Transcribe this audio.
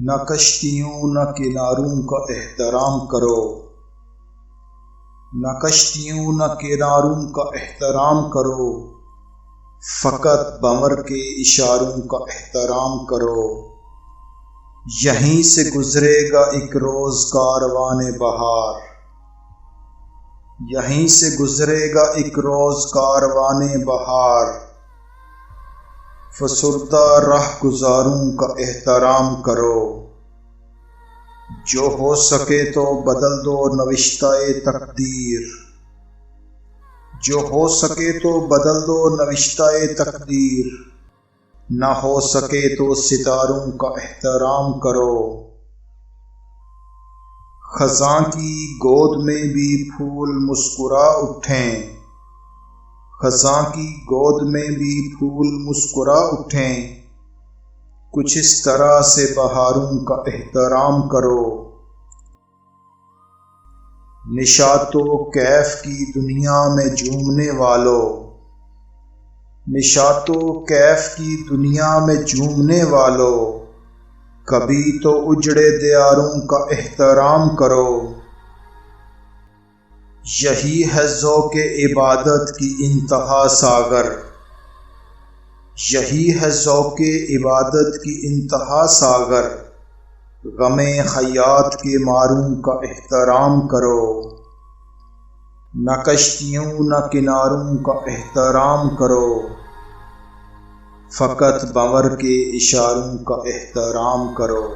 نہ کشتیوں نہ کناروں کا احترام کرو، نہ کشتیوں نہ کناروں کا احترام کرو، فقط بھنور کے اشاروں کا احترام کرو۔ یہیں سے گزرے گا ایک روز کاروان بہار، یہیں سے گزرے گا ایک روز کاروان بہار، فسردہ راہ گزاروں کا احترام کرو۔ جو ہو سکے تو بدل دو نوشتہ تقدیر، جو ہو سکے تو بدل دو نوشتہ تقدیر، نہ ہو سکے تو ستاروں کا احترام کرو۔ خزاں کی گود میں بھی پھول مسکرا اٹھیں، خزاں کی گود میں بھی پھول مسکرا اٹھیں، کچھ اس طرح سے بہاروں کا احترام کرو۔ نشاط و کیف کی دنیا میں جھومنے والوں، نشاط و کیف کی دنیا میں جھومنے والوں، کبھی تو اجڑے دیاروں کا احترام کرو۔ یہی ہے ذوق عبادت کی انتہا ساغر، یہی ہے ذوق عبادت کی انتہا ساغر، غم خیاط کے ماروں کا احترام کرو۔ نہ کشتیوں نہ کناروں کا احترام کرو، فقط بھنور کے اشاروں کا احترام کرو۔